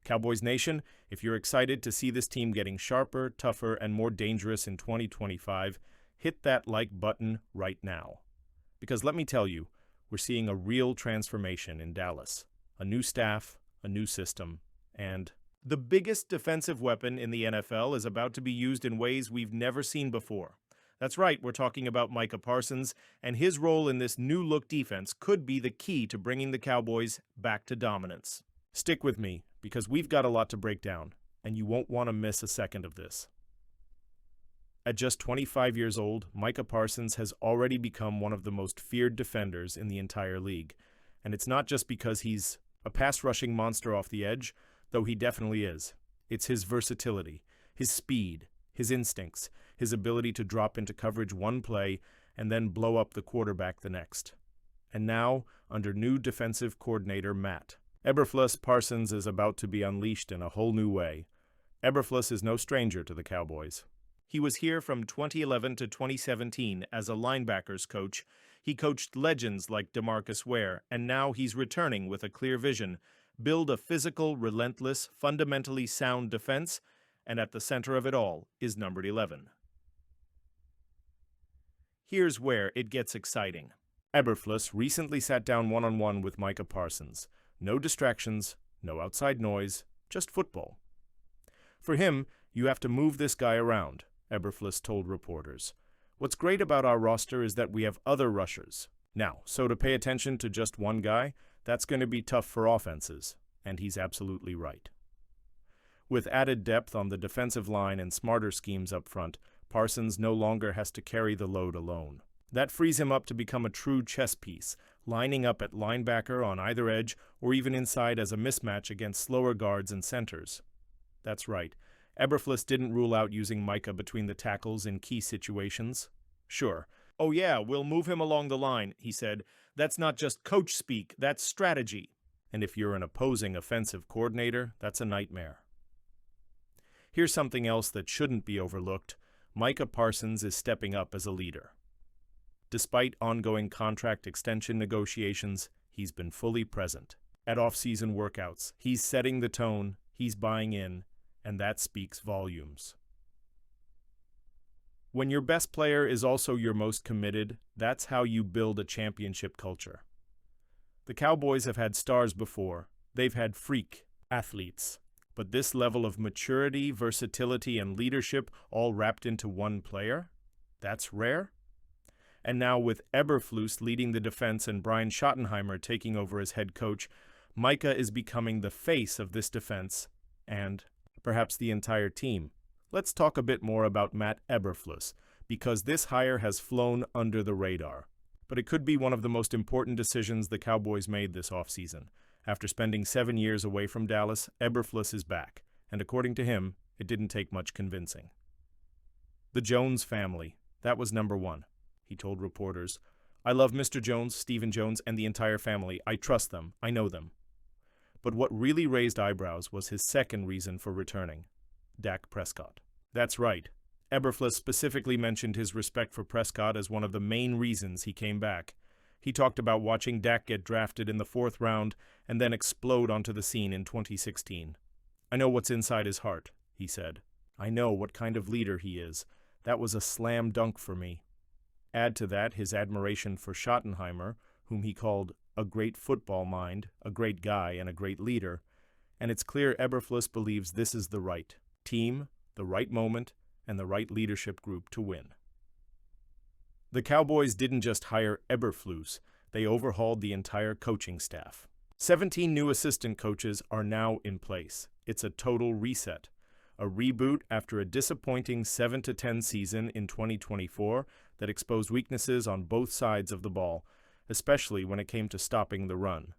Cowboys Nation, if you're excited to see this team getting sharper, tougher, and more dangerous in 2025, hit that like button right now. Because let me tell you, we're seeing a real transformation in Dallas. A new staff, a new system, and the biggest defensive weapon in the NFL is about to be used in ways we've never seen before. That's right, we're talking about Micah Parsons, and his role in this new-look defense could be the key to bringing the Cowboys back to dominance. Stick with me, because we've got a lot to break down, and you won't want to miss a second of this. At just 25 years old, Micah Parsons has already become one of the most feared defenders in the entire league. And it's not just because he's a pass-rushing monster off the edge, though he definitely is. It's his versatility, his speed, his instincts, his ability to drop into coverage one play and then blow up the quarterback the next. And now, under new defensive coordinator Matt Eberflus, Parsons is about to be unleashed in a whole new way. Eberflus is no stranger to the Cowboys. He was here from 2011 to 2017 as a linebackers coach. He coached legends like DeMarcus Ware, and now he's returning with a clear vision. Build a physical, relentless, fundamentally sound defense, and at the center of it all is numbered 11. Here's where it gets exciting. Eberflus recently sat down one-on-one with Micah Parsons. No distractions, no outside noise, just football. For him, you have to move this guy around, Eberflus told reporters. What's great about our roster is that we have other rushers. Now, so to pay attention to just one guy, that's going to be tough for offenses, and he's absolutely right. With added depth on the defensive line and smarter schemes up front, Parsons no longer has to carry the load alone. That frees him up to become a true chess piece, lining up at linebacker on either edge or even inside as a mismatch against slower guards and centers. That's right. Eberflus didn't rule out using Micah between the tackles in key situations. Sure. "Oh yeah, we'll move him along the line," he said. "That's not just coach speak, that's strategy." And if you're an opposing offensive coordinator, that's a nightmare. Here's something else that shouldn't be overlooked. Micah Parsons is stepping up as a leader. Despite ongoing contract extension negotiations, he's been fully present. At off-season workouts, he's setting the tone, he's buying in, and that speaks volumes. When your best player is also your most committed, that's how you build a championship culture. The Cowboys have had stars before. They've had freak athletes. But this level of maturity, versatility, and leadership all wrapped into one player? That's rare. And now with Eberflus leading the defense and Brian Schottenheimer taking over as head coach, Micah is becoming the face of this defense and perhaps the entire team. Let's talk a bit more about Matt Eberflus, because this hire has flown under the radar. But it could be one of the most important decisions the Cowboys made this offseason. After spending 7 years away from Dallas, Eberflus is back, and according to him, it didn't take much convincing. The Jones family, that was number one, he told reporters. "I love Mr. Jones, Stephen Jones, and the entire family. I trust them. I know them." But what really raised eyebrows was his second reason for returning, Dak Prescott. That's right. Eberflus specifically mentioned his respect for Prescott as one of the main reasons he came back. He talked about watching Dak get drafted in the 4th round and then explode onto the scene in 2016. "I know what's inside his heart," he said. "I know what kind of leader he is. That was a slam dunk for me." Add to that his admiration for Schottenheimer, whom he called a great football mind, a great guy, and a great leader, and it's clear Eberflus believes this is the right team, the right moment, and the right leadership group to win. The Cowboys didn't just hire Eberflus, they overhauled the entire coaching staff. 17 new assistant coaches are now in place. It's a total reset. A reboot after a disappointing 7-10 season in 2024 that exposed weaknesses on both sides of the ball, especially when it came to stopping the run.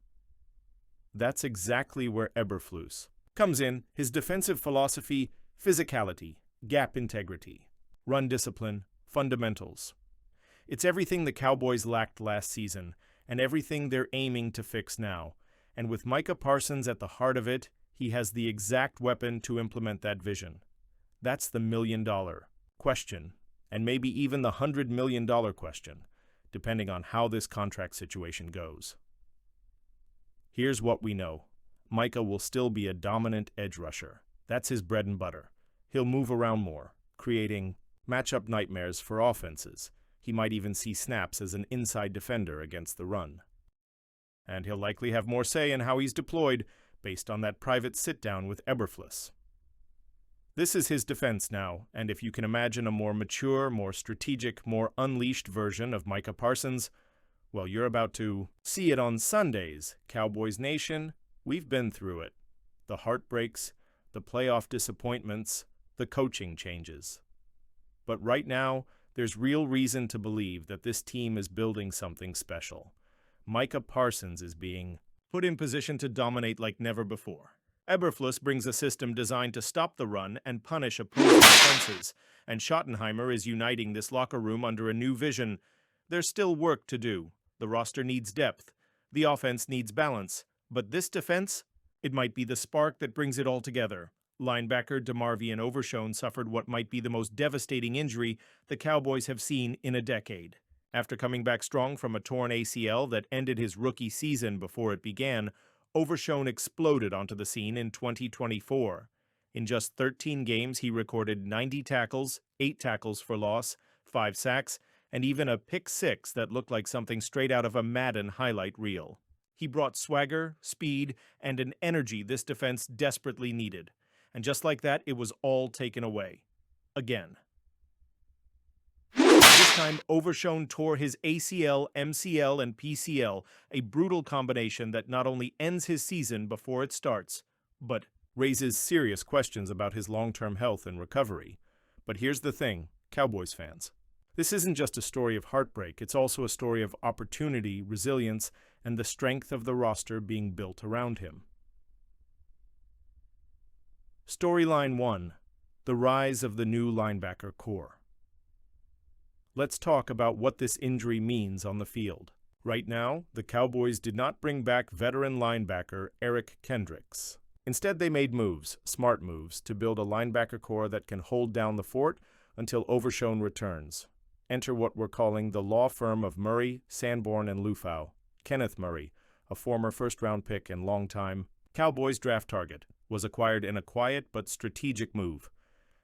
That's exactly where Eberflus comes in. His defensive philosophy, physicality, gap integrity, run discipline, fundamentals. It's everything the Cowboys lacked last season, and everything they're aiming to fix now. And with Micah Parsons at the heart of it, he has the exact weapon to implement that vision. That's the million-dollar question, and maybe even the $100 million question, depending on how this contract situation goes. Here's what we know. Micah will still be a dominant edge rusher. That's his bread and butter. He'll move around more, creating matchup nightmares for offenses. He might even see snaps as an inside defender against the run. And he'll likely have more say in how he's deployed based on that private sit-down with Eberflus. This is his defense now, and if you can imagine a more mature, more strategic, more unleashed version of Micah Parsons, well, you're about to see it on Sundays. Cowboys Nation, we've been through it. The heartbreaks, the playoff disappointments, the coaching changes. But right now, there's real reason to believe that this team is building something special. Micah Parsons is being put in position to dominate like never before. Eberflus brings a system designed to stop the run and punish opposing defenses, and Schottenheimer is uniting this locker room under a new vision. There's still work to do. The roster needs depth. The offense needs balance. But this defense, it might be the spark that brings it all together. Linebacker DeMarvion Overshown suffered what might be the most devastating injury the Cowboys have seen in a decade. After coming back strong from a torn ACL that ended his rookie season before it began, Overshown exploded onto the scene in 2024. In just 13 games, he recorded 90 tackles, 8 tackles for loss, 5 sacks, and even a pick six that looked like something straight out of a Madden highlight reel. He brought swagger, speed, and an energy this defense desperately needed. And just like that, it was all taken away. Again. This time, Overshown tore his ACL, MCL, and PCL, a brutal combination that not only ends his season before it starts, but raises serious questions about his long-term health and recovery. But here's the thing, Cowboys fans. This isn't just a story of heartbreak, it's also a story of opportunity, resilience, and the strength of the roster being built around him. Storyline 1. The rise of the new linebacker core. Let's talk about what this injury means on the field. Right now, the Cowboys did not bring back veteran linebacker Eric Kendricks. Instead, they made moves, smart moves, to build a linebacker core that can hold down the fort until Overshown returns. Enter what we're calling the law firm of Murray, Sanborn, and Lufau. Kenneth Murray, a former first-round pick and longtime Cowboys draft target, was acquired in a quiet but strategic move.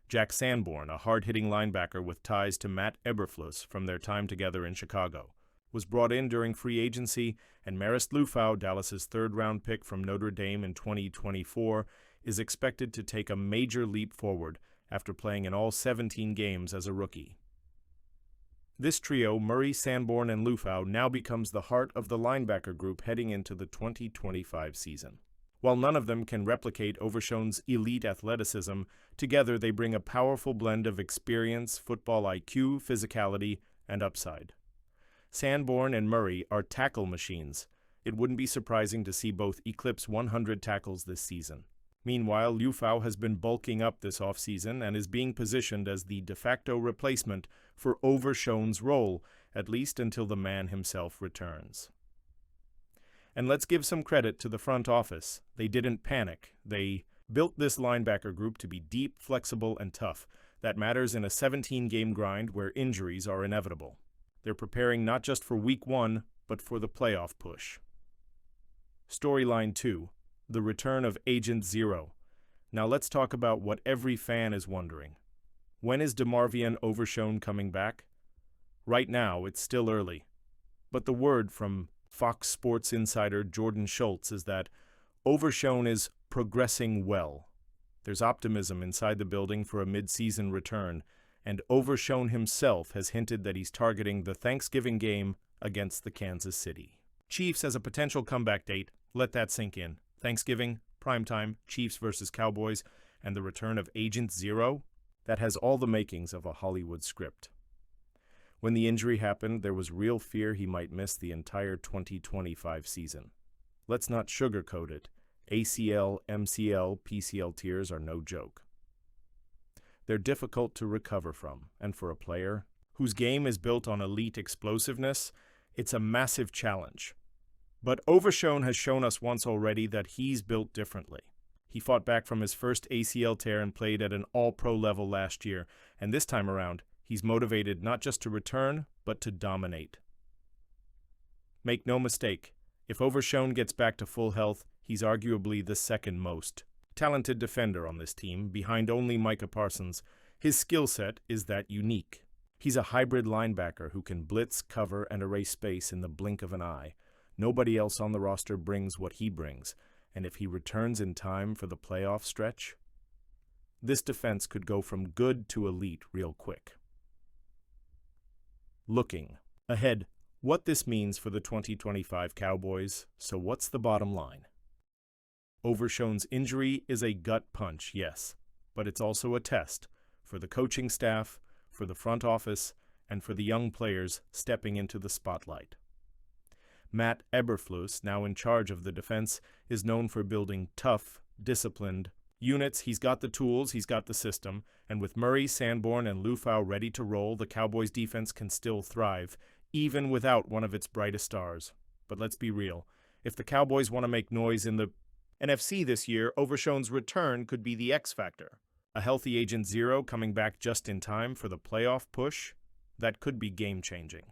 Jack Sanborn, a hard-hitting linebacker with ties to Matt Eberflus from their time together in Chicago, was brought in during free agency, and Marist Lufau, Dallas's third-round pick from Notre Dame in 2024, is expected to take a major leap forward after playing in all 17 games as a rookie. This trio, Murray, Sanborn, and Lufau, now becomes the heart of the linebacker group heading into the 2025 season. While none of them can replicate Overshown's elite athleticism, together they bring a powerful blend of experience, football IQ, physicality, and upside. Sanborn and Murray are tackle machines. It wouldn't be surprising to see both eclipse 100 tackles this season. Meanwhile, Lufau has been bulking up this offseason and is being positioned as the de facto replacement for Overshown's role, at least until the man himself returns. And let's give some credit to the front office. They didn't panic. They built this linebacker group to be deep, flexible, and tough. That matters in a 17-game grind where injuries are inevitable. They're preparing not just for Week 1, but for the playoff push. Storyline 2. The return of Agent Zero. Now let's talk about what every fan is wondering. When is DeMarvion Overshown coming back? Right now, it's still early. But the word from Fox Sports insider Jordan Schultz is that Overshown is progressing well. There's optimism inside the building for a mid-season return, and Overshown himself has hinted that he's targeting the Thanksgiving game against the Kansas City Chiefs as a potential comeback date. Let that sink in. Thanksgiving, primetime, Chiefs versus Cowboys, and the return of Agent Zero? That has all the makings of a Hollywood script. When the injury happened, there was real fear he might miss the entire 2025 season. Let's not sugarcoat it. ACL, MCL, PCL tears are no joke. They're difficult to recover from, and for a player whose game is built on elite explosiveness, it's a massive challenge. But Overshown has shown us once already that he's built differently. He fought back from his first ACL tear and played at an all-pro level last year, and this time around, he's motivated not just to return, but to dominate. Make no mistake, if Overshown gets back to full health, He's arguably the second most talented defender on this team, behind only Micah Parsons. His skill set is that unique. He's a hybrid linebacker who can blitz, cover, and erase space in the blink of an eye. Nobody else on the roster brings what he brings, and if he returns in time for the playoff stretch, this defense could go from good to elite real quick. Looking ahead, what this means for the 2025 Cowboys, so what's the bottom line? Overshown's injury is a gut punch, yes, but it's also a test for the coaching staff, for the front office, and for the young players stepping into the spotlight. Matt Eberflus, now in charge of the defense, is known for building tough, disciplined units. He's got the tools, he's got the system, and with Murray, Sanborn, and Lufau ready to roll, the Cowboys' defense can still thrive, even without one of its brightest stars. But let's be real. If the Cowboys want to make noise in the NFC this year, Overshown's return could be the X factor. A healthy Agent Zero coming back just in time for the playoff push, that could be game-changing.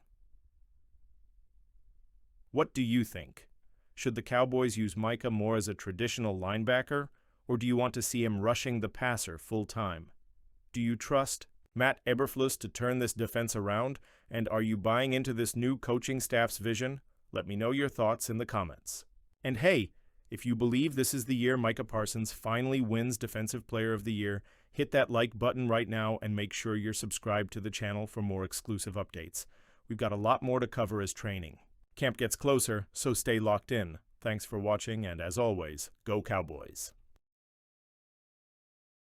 What do you think? Should the Cowboys use Micah more as a traditional linebacker, or do you want to see him rushing the passer full-time? Do you trust Matt Eberflus to turn this defense around, and are you buying into this new coaching staff's vision? Let me know your thoughts in the comments. And hey, if you believe this is the year Micah Parsons finally wins Defensive Player of the Year, hit that like button right now and make sure you're subscribed to the channel for more exclusive updates. We've got a lot more to cover as training. Camp gets closer, so stay locked in. Thanks for watching, and as always, go Cowboys.